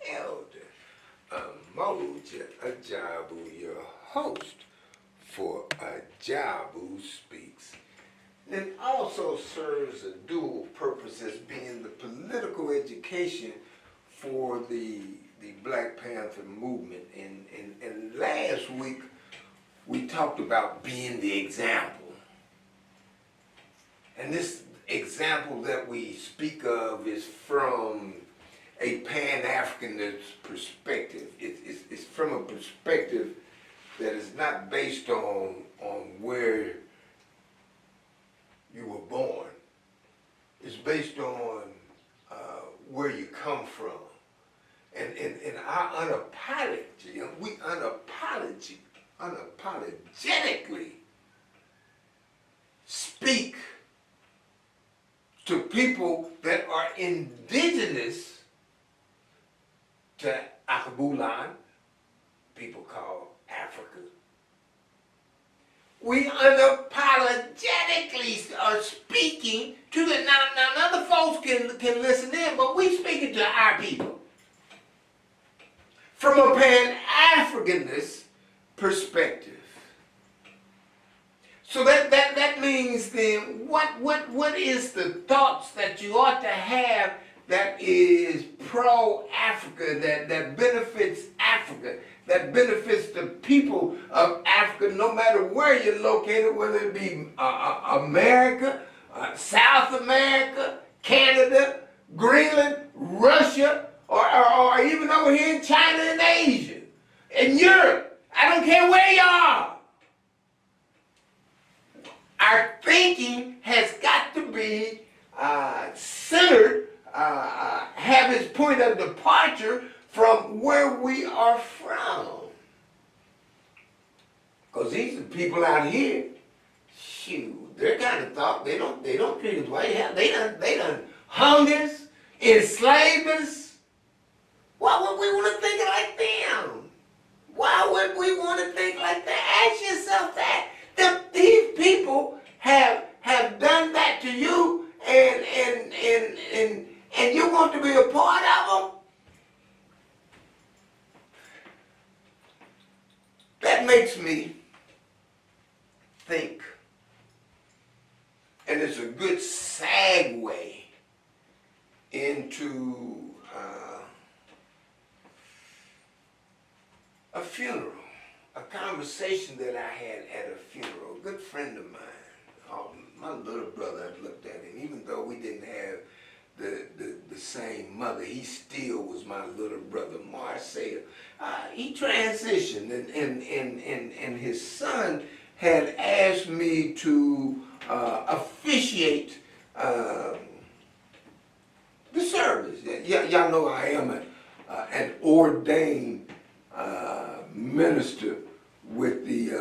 Elder Mmoja, Ajabu, your host for Ajabu Speaks. And it also serves a dual purpose as being the political education for the Black Panther movement. And last week we talked about being the example. And this example that we speak of is from a Pan-Africanist perspective. It's from a perspective that is not based on where you were born. It's based on where you come from. And our we unapologetically speak to people that are indigenous to Ajabu, people call Africa. We unapologetically are speaking to the, now other folks can listen in, but we speaking to our people. From a Pan-Africanist perspective. So that means then, what is the thoughts that you ought to have that is pro-Africa, that benefits Africa, that benefits the people of Africa, no matter where you're located, whether it be America, South America, Canada, Greenland, Russia, or even over here in China and Asia, and Europe. I don't care where you are. Our thinking has got to be centered, have its point of departure from where we are from. Because these are people out here, shoot, they're kind of thought they don't treat us well. They done hung us, enslaved us. Why would we want to think like them? Why would we want to think like that? Ask yourself that. These people have done that to you, and you want to be a part of them? That makes me think, and it's a good segue into a funeral, a conversation that I had at a funeral. A good friend of mine, my little brother, I looked at him, even though we didn't have the same mother, he still was my little brother, Marcel. He transitioned, and his son had asked me to officiate the service. Y'all know I am an ordained minister with the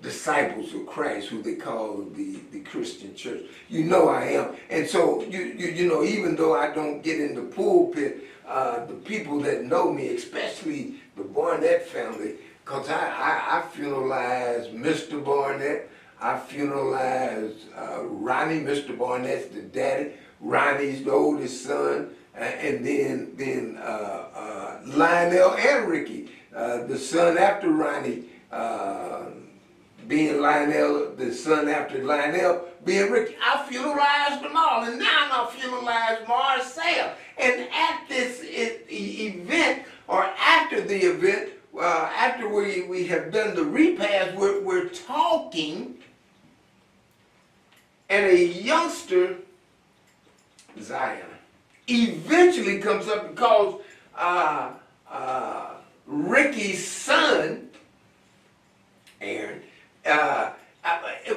Disciples of Christ, who they call the Christian church. You know I am. And so, you know, even though I don't get in the pulpit, the people that know me, especially the Barnett family, because I funeralized Mr. Barnett, I funeralized Ronnie, Mr. Barnett's the daddy, Ronnie's the oldest son, and then Lionel and Ricky, the son after Ronnie, being Lionel, the son after Lionel, being Ricky. I funeralized them all, and now I'm funeralized Marcel. And at this event, or after the event, after we have done the repast, we're talking, and a youngster, Zion, eventually comes up and calls Ricky's son, Aaron.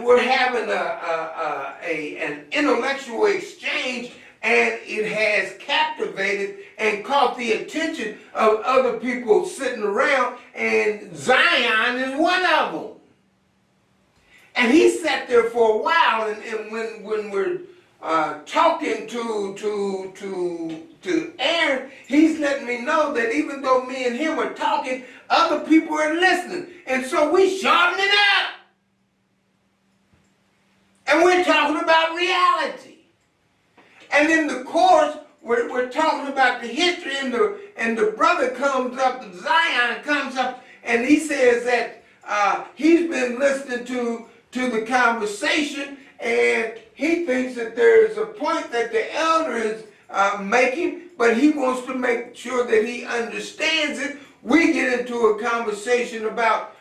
We're having an intellectual exchange, and it has captivated and caught the attention of other people sitting around, and Zion is one of them. And he sat there for a while, and when we're talking to Aaron, he's letting me know that even though me and him are talking, other people are listening. And so we sharpen it up. And we're talking about reality. And in the course, we're talking about the history, and the brother comes up, Zion comes up, and he says that he's been listening to the conversation, and he thinks that there's a point that the elder is making, but he wants to make sure that he understands it. We get into a conversation about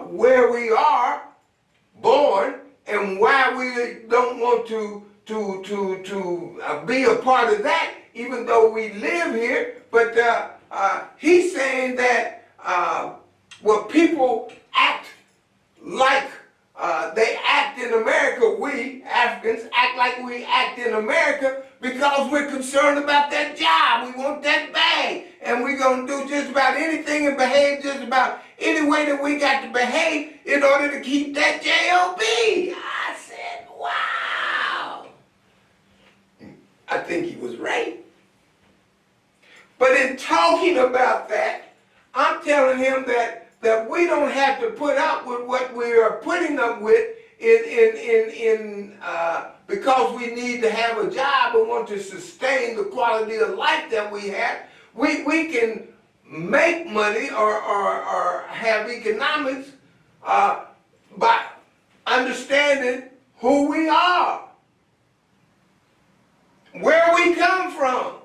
where we are born and why we don't want to be a part of that, even though we live here. But he's saying that well, people act like they act in America. We Africans act like we act in America because we're concerned about that job. We want that bag, and we're going to do just about anything and behave just about any way that we got to behave in order to keep that job. I said, wow. I think he was right. But in talking about that, I'm telling him that we don't have to put up with what we are putting up with because we need to have a job and want to sustain the quality of life that we have. We can make money or have economics by understanding who we are, where we come from,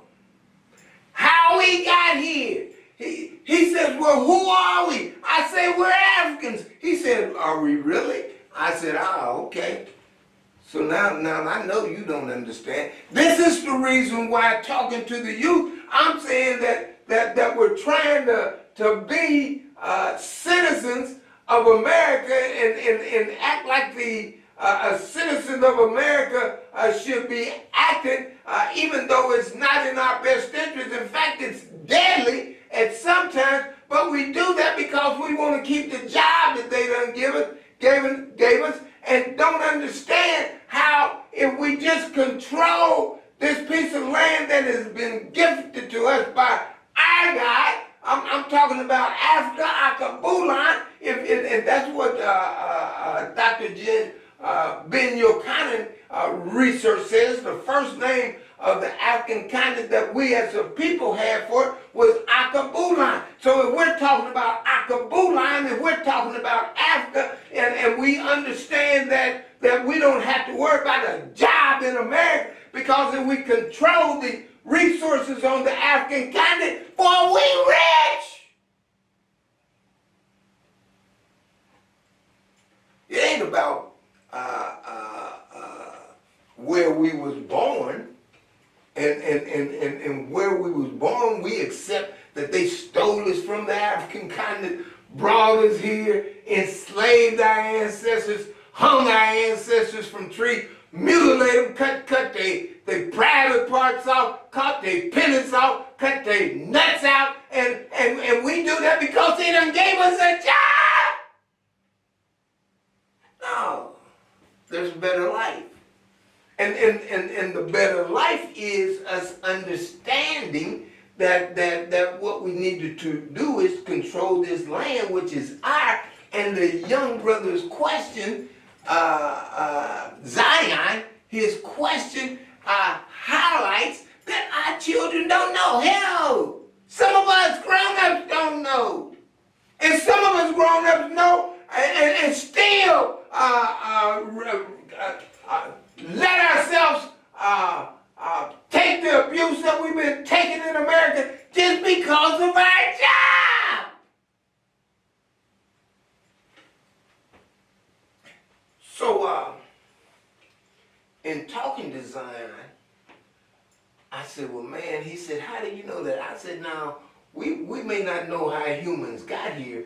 how we got here. He says, well, who are we? I say, we're Africans. He said, are we really? I said, okay. So now I know you don't understand. This is the reason why, talking to the youth, I'm saying that we're trying to be citizens of America and act like a citizen of America should be acting, even though it's not in our best interest. In fact, it's deadly at some times, but we do that because we want to keep the job that they done gave us, and don't understand how if we just control this piece of land that has been gifted to us by our God, I'm talking about Africa, Ajabu, and that's what Dr. Ben Yochanan research says. The first name of the African continent that we as a people had for it was Ajabu. So if we're talking about Ajabu, if we're talking about Africa, and we understand that we don't have to worry about a job in America, because if we control the resources on the African continent, boy, we rich. It ain't about where we was born, and where we was born. We accept that they stole us from the African continent, brought us here, enslaved our ancestors, hung our ancestors from trees, mutilated them, cut their private parts off, cut their penis off, cut their nuts out, and we do that because they done gave us a job. No, there's a better life. And the better life is us understanding that what we needed to do is control this land, which is ours. And the young brother's question, Zion, his question highlights that our children don't know. Hell, some of us grown-ups don't know. And some of us grown-ups know and still let ourselves take the abuse that we've been taking in America just because of our job. So, in talking to Zion, I said, well, man, he said, how do you know that? I said, now, we may not know how humans got here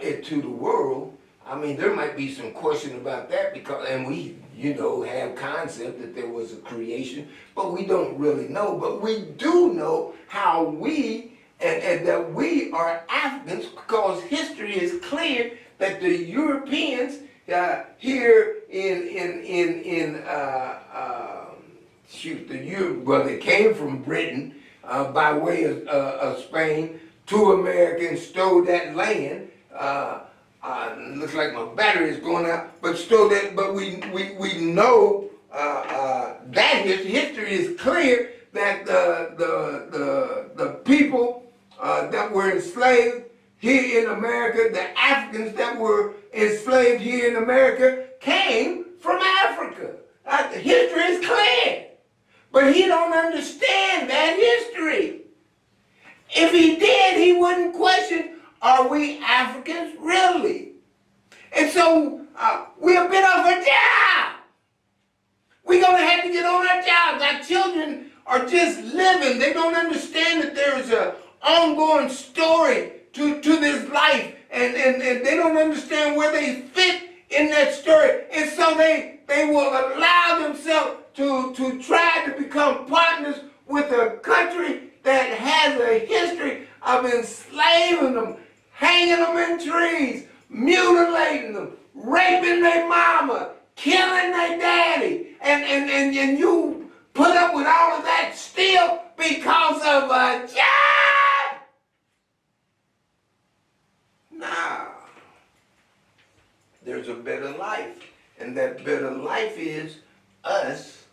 into the world. I mean, there might be some question about that because, and we, have concept that there was a creation, but we don't really know. But we do know how we, and that we are Africans, because history is clear that the Europeans here they came from Britain by way of Spain to America and stole that land. Looks like my battery is going out, but stole that. But we know that history is clear that the people that were enslaved here in America, the Africans that were enslaved here in America, came from Africa. History is clear. But he don't understand that history. If he did, he wouldn't question, are we Africans really? And so we're a bit of a job. We're going to have to get on our jobs. Our children are just living. They don't understand that there is an ongoing story to this life. And they don't understand where they fit in that story. And so they will allow themselves to try to become partners with a country that has a history of enslaving them, hanging them in trees, mutilating them, raping their mama, killing their daddy, and you put up with all of that still because of a job? Nah. There's a better life, and that better life is us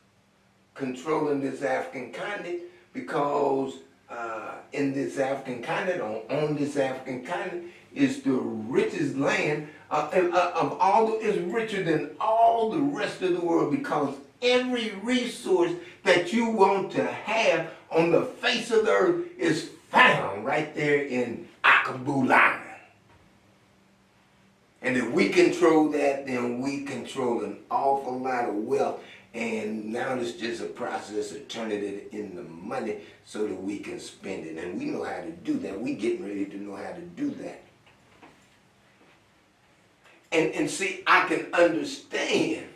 controlling this African continent, because in this African continent, on this African continent, is the richest land of all. Is richer than all the rest of the world, because every resource that you want to have on the face of the earth is found right there in Ajabu land. And if we control that, then we control an awful lot of wealth. And now it's just a process of turning it into money so that we can spend it. And we know how to do that. We're getting ready to know how to do that. And see, I can understand,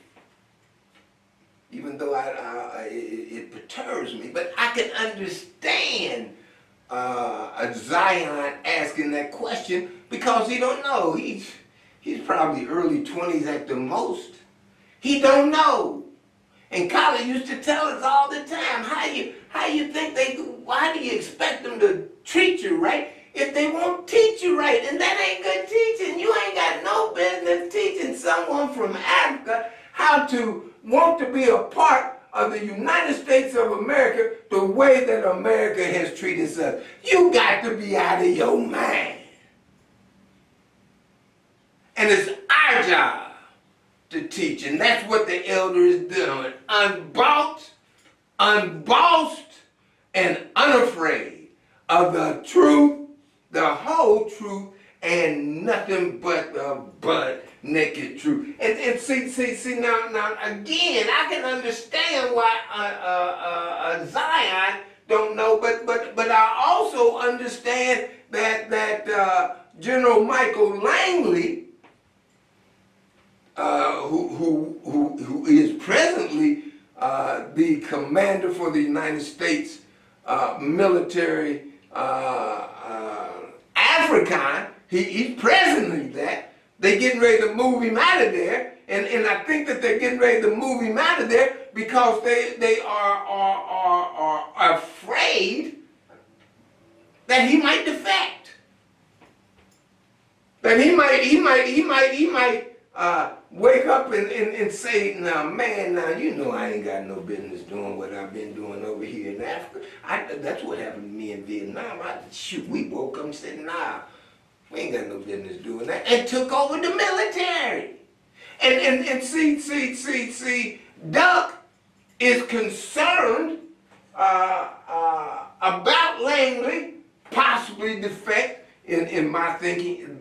even though it perturbs me, but I can understand a Zion asking that question, because he don't know. He's probably early 20s at the most. He don't know. And Kyla used to tell us all the time, how you think why do you expect them to treat you right if they won't teach you right? And that ain't good teaching. You ain't got no business teaching someone from Africa how to want to be a part of the United States of America the way that America has treated us. You got to be out of your mind. And it's our job to teach, and that's what the elder is doing. Unbossed, and unafraid of the truth, the whole truth, and nothing but the butt naked truth. And see now again, I can understand why Zion don't know, but I also understand that General Michael Langley, who is presently the commander for the United States military African, he's presently that. They're getting ready to move him out of there, and I think that they're getting ready to move him out of there because they are afraid that he might defect, that he might wake up and say, now you know I ain't got no business doing what I've been doing over here in Africa. That's what happened to me in Vietnam. We woke up and said, nah, we ain't got no business doing that, and took over the military. And see, Duck is concerned about Langley possibly defecting in my thinking,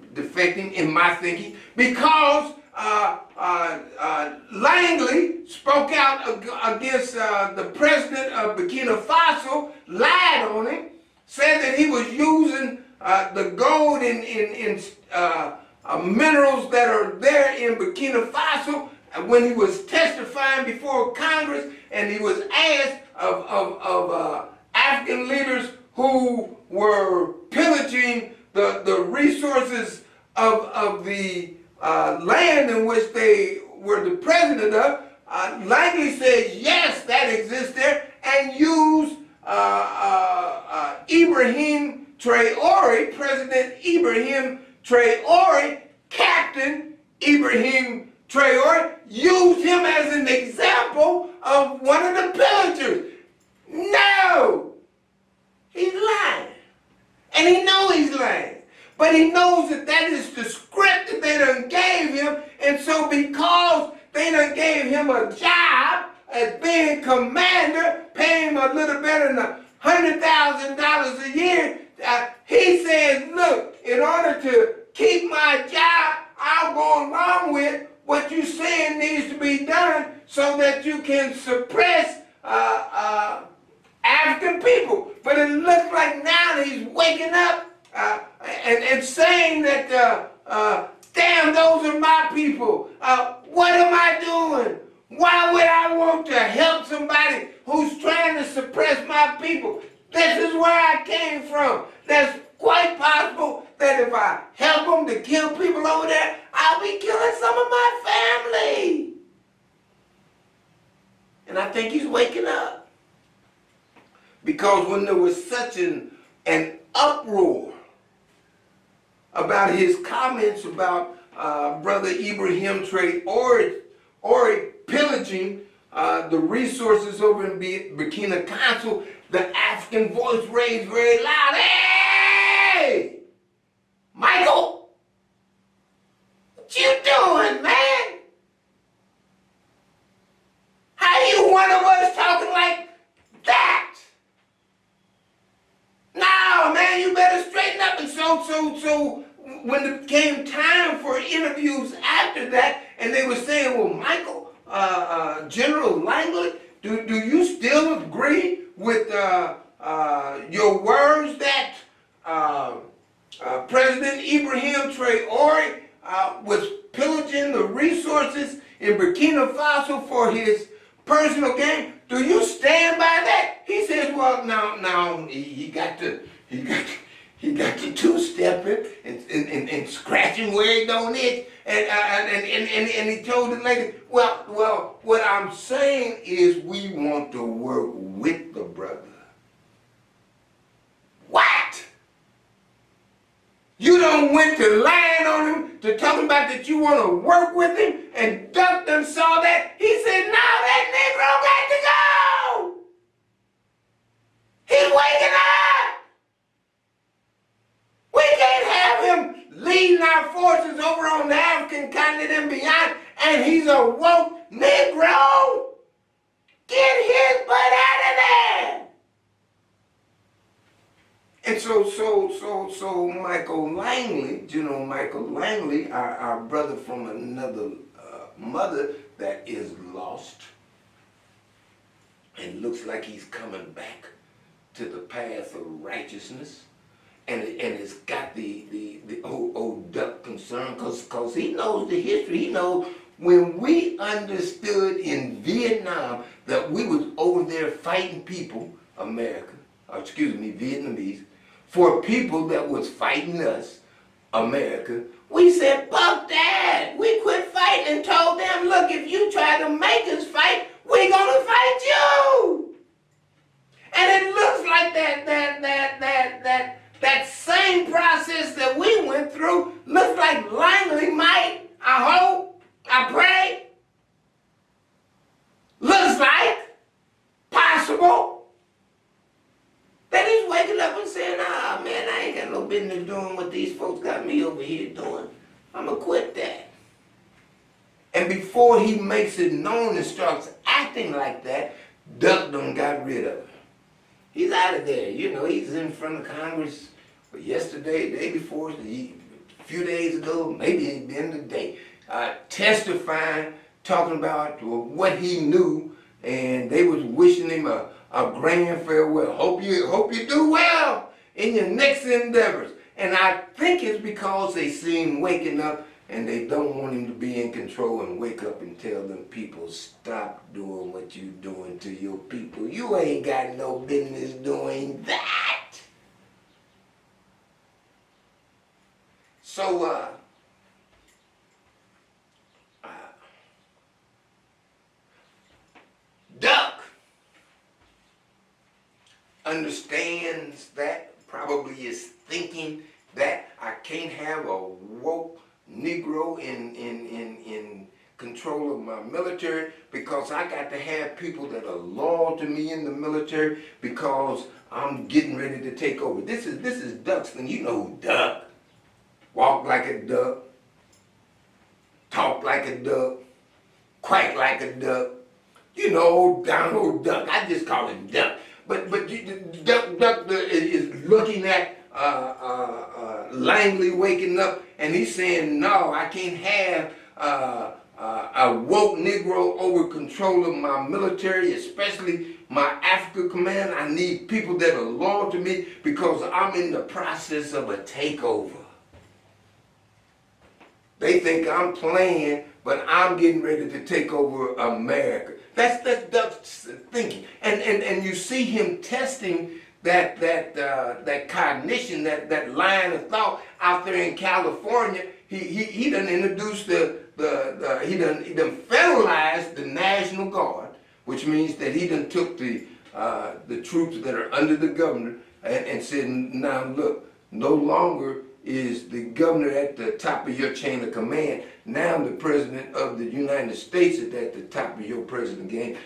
because Langley spoke out against the president of Burkina Faso, lied on him, said that he was using the gold in minerals that are there in Burkina Faso when he was testifying before Congress, and he was asked of African leaders who were pillaging the resources of the land in which they were the president of. Langley says, yes, that exists there, and used Ibrahim Traore, President Ibrahim Traore, Captain Ibrahim Traore, used him as an example of one of the pillagers. No! But he knows that that is the script that they done gave him. And so because they done gave him a job as being commander, paying him a little better than $100,000 a year, he says, look, in order to keep my job, I'll go along with what you're saying needs to be done so that you can suppress African people. But it looks like now he's waking up and saying that, damn, those are my people. What am I doing? Why would I want to help somebody who's trying to suppress my people? This is where I came from. That's quite possible that if I help them to kill people over there, I'll be killing some of my family. And I think he's waking up. Because when there was such an uproar about his comments about Brother Ibrahim Traore pillaging the resources over in Burkina Faso, the African voice raised very loud, hey, Michael, what you doing, man? How you one of us talking like that? No, man, you better straighten up. And so when it came time for interviews after that, and they were saying, well, Michael, General Langley, do you still agree with your words that President Ibrahim Traore was pillaging the resources in Burkina Faso for his personal gain? Do you stand by that? He says, well, now he got to two-stepping and scratching where he don't itch. And he told the lady, well, what I'm saying is we want to work with the brother. What? You don't went to lying on him, to talking about that you want to work with him, and Duck done saw that. He said, no, that Negro got to go. He's waking up. We can't have him leading our forces over on the African continent and beyond, and he's a woke Negro. Get his butt out of there. And so Michael Langley, General Michael Langley, our brother from another mother that is lost, and looks like he's coming back to the path of righteousness, and it's got the old Duck concern, because he knows the history. He knows when we understood in Vietnam that we was over there fighting people, Vietnamese, for people that was fighting us, America. We said, fuck that. We quit fighting and told them, look, if you try to make us fight, we're gonna fight you. And it looks like that same process that we went through looks like Langley might, I hope, I pray, looks like possible that he's waking up and saying, ah, man, I ain't got no business doing what these folks got me over here doing. I'm going to quit that. And before he makes it known and starts acting like that, Duck done got rid of him. He's out of there. You know, he's in front of Congress yesterday, the day before, a few days ago, maybe at the end of the day, testifying, talking about what he knew, and they was wishing him a grand farewell. Hope you do well in your next endeavors. And I think it's because they see him waking up and they don't want him to be in control and wake up and tell them people, stop doing what you doing to your people. You ain't got no business doing that. So, Duck understands that, probably is thinking that I can't have a woke Negro in control of my military, because I got to have people that are loyal to me in the military, because I'm getting ready to take over. This is Duck's thing. You know who Duck. walk like a duck, talk like a duck, quack like a duck. You know, Donald Duck. I just call him Duck. But Duck is looking at Langley waking up, and he's saying, no, I can't have a woke Negro over control of my military, especially my Africa command. I need people that are loyal to me because I'm in the process of a takeover. They think I'm playing, but I'm getting ready to take over America. That's Duck's thinking, and you see him testing that cognition, that line of thought out there in California. He done introduced he done federalized the National Guard, which means that he done took the troops that are under the governor and said, now look, no longer is the governor at the top of your chain of command. Now the president of the United States is at the top of your president game.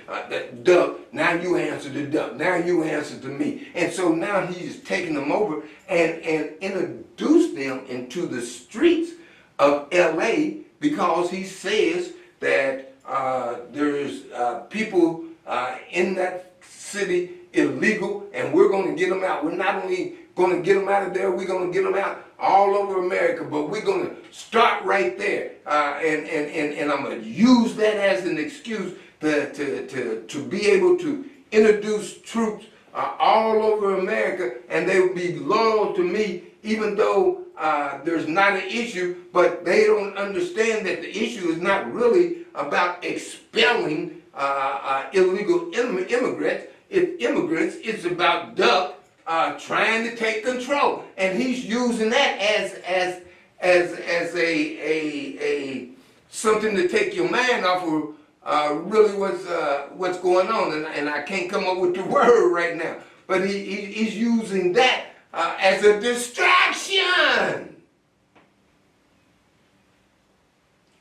Duck, now you answer to Duck. Now you answer to me. And so now he's taking them over and introduced them into the streets of L.A. because he says that there's people in that city illegal, and we're going to get them out. We're not only going to get them out of there, we're going to get them out all over America, but we're going to start right there. And I'm going to use that as an excuse to be able to introduce troops all over America, and they will be loyal to me, even though there's not an issue, but they don't understand that the issue is not really about expelling illegal immigrants. It's about Duck trying to take control, and he's using that as a something to take your mind off of really what's going on, and I can't come up with the word right now, but he's using that as a distraction.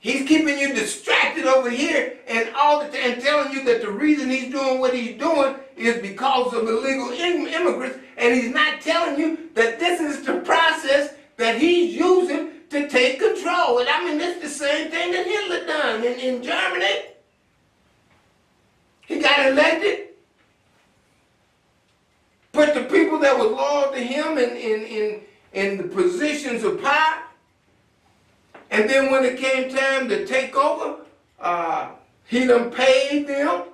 He's keeping you distracted over here and and telling you that the reason he's doing what he's doing is because of illegal immigrants, and he's not telling you that this is the process that he's using to take control. And I mean, it's the same thing that Hitler done in Germany. He got elected, put the people that were loyal to him in the positions of power, and then when it came time to take over, he done paid them.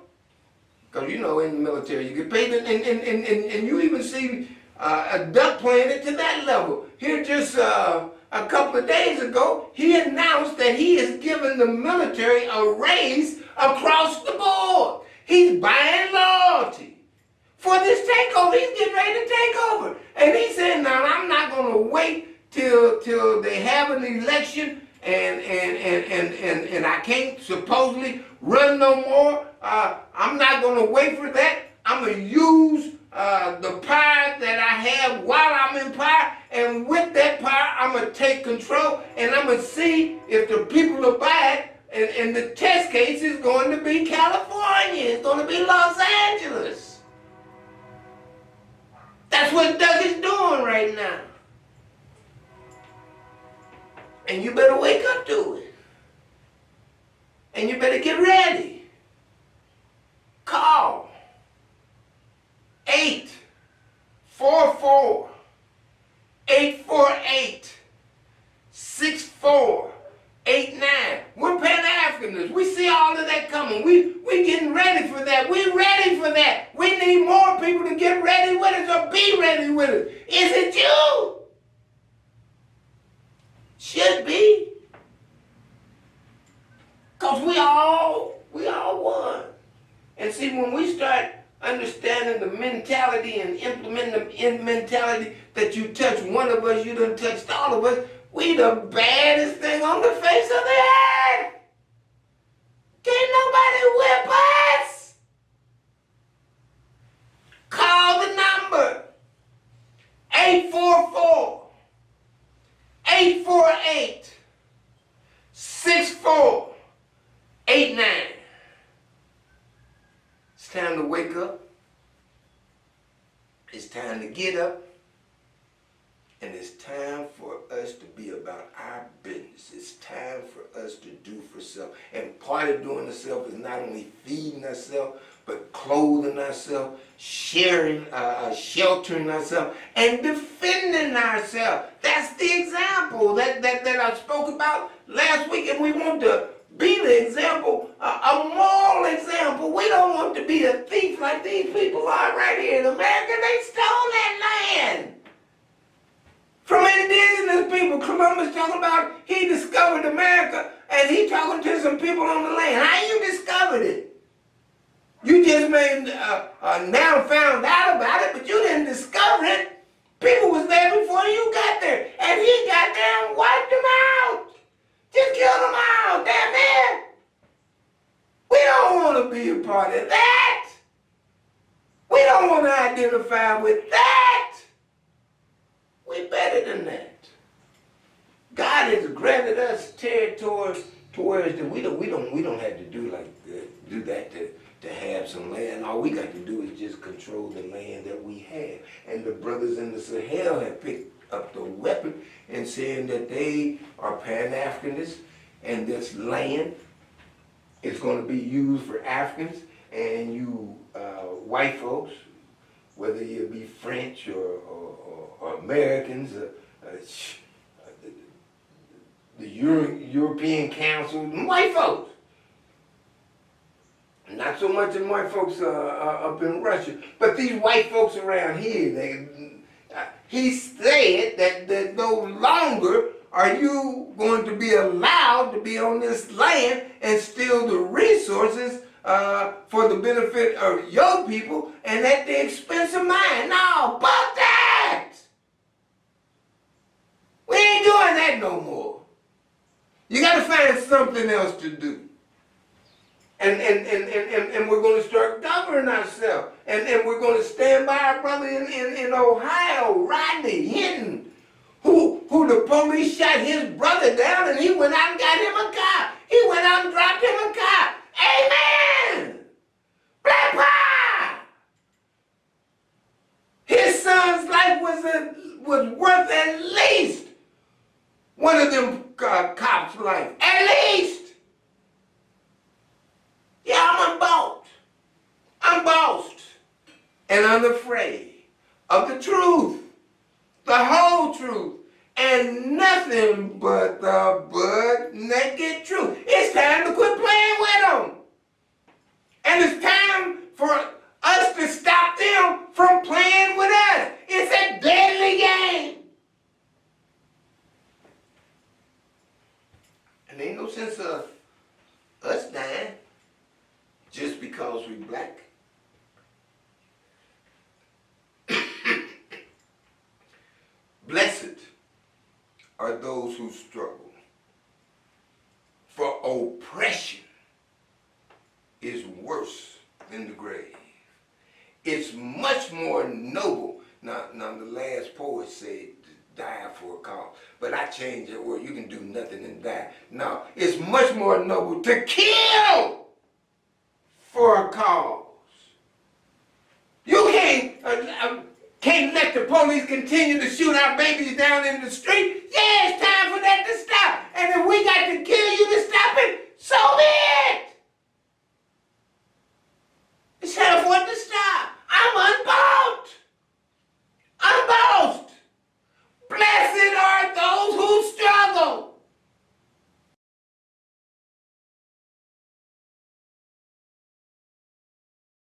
Because you know, in the military you get paid, and you even see a Duck playing it to that level. Here just a couple of days ago, he announced that he is giving the military a raise across the board. He's buying loyalty for this takeover. He's getting ready to take over. And he said, now I'm not going to wait till they have an election and I can't supposedly run no more. I'm not going to wait for that. I'm going to use the power that I have while I'm in power, and with that power, I'm going to take control, and I'm going to see if the people will buy it, and the test case is going to be California. It's going to be Los Angeles. That's what Doug is doing right now. And you better wake up to it. And you better get ready. Call 844-848-6489. We're Pan-Africanists. We see all of that coming. We getting ready for that. We're ready for that. We need more people to get ready with us or be ready with us. Is it you? Should be. Because we all one. And see, when we start understanding the mentality and implementing the mentality that you touch one of us, you done touched all of us, we the baddest thing on the face of the earth. Can't nobody whip us. Call the number 844-848-6489. It's time to wake up. It's time to get up. And it's It's time for us to be about our business. It's time for us to do for self. And part of doing the self is not only feeding ourselves, but clothing ourselves, sharing, sheltering ourselves, and defending ourselves. That's the example that I spoke about last week, and we want to be the example, a moral example. We don't want to be a thief like these people are right here in America. They stole that land from indigenous people. Columbus talking about he discovered America, and he talking to some people on the land. How you discovered it? You just now found out about it, but you didn't discover it. People was there before you got there, and he got there and wiped them out. Just killed them all. Damn it. We don't want to be a part of that. We don't want to identify with that. We're better than that. God has granted us territory towards that we don't have to do that to have some land. All we got to do is just control the land that we have. And the brothers in the Sahel have picked up the weapon and saying that they are Pan-Africanists, and this land is going to be used for Africans, and you white folks, whether you be French or Americans, the European Council, white folks. Not so much in white folks up in Russia, but these white folks around here, he said that no longer are you going to be allowed to be on this land and steal the resources for the benefit of your people and at the expense of mine. No, fuck that! We ain't doing that no more. You got to find something else to do. And we're going to start governing ourselves. And we're going to stand by our brother in Ohio, Rodney Hinton, who the police shot his brother down, and he went out and got him a car. He went out and dropped him a car. Amen! Black power! His son's life was worth at least one of them cops' life. At least! Yeah, I'm unbought. I'm bossed. And unafraid of the truth. The whole truth. And nothing but the butt-naked truth. It's time to quit playing with them. And it's time for us to stop them from playing with us. It's a deadly game. And ain't no sense of us dying just because we black. Blessed are those who struggle, for oppression is worse than the grave. It's much more noble. Now the last poet said, die for a cause. But I changed that word. You can do nothing and die. No, it's much more noble to kill for a cause. You can't let the police continue to shoot our babies down in the street. Yeah, it's time for that to stop. And if we got to kill you to stop it, so be it.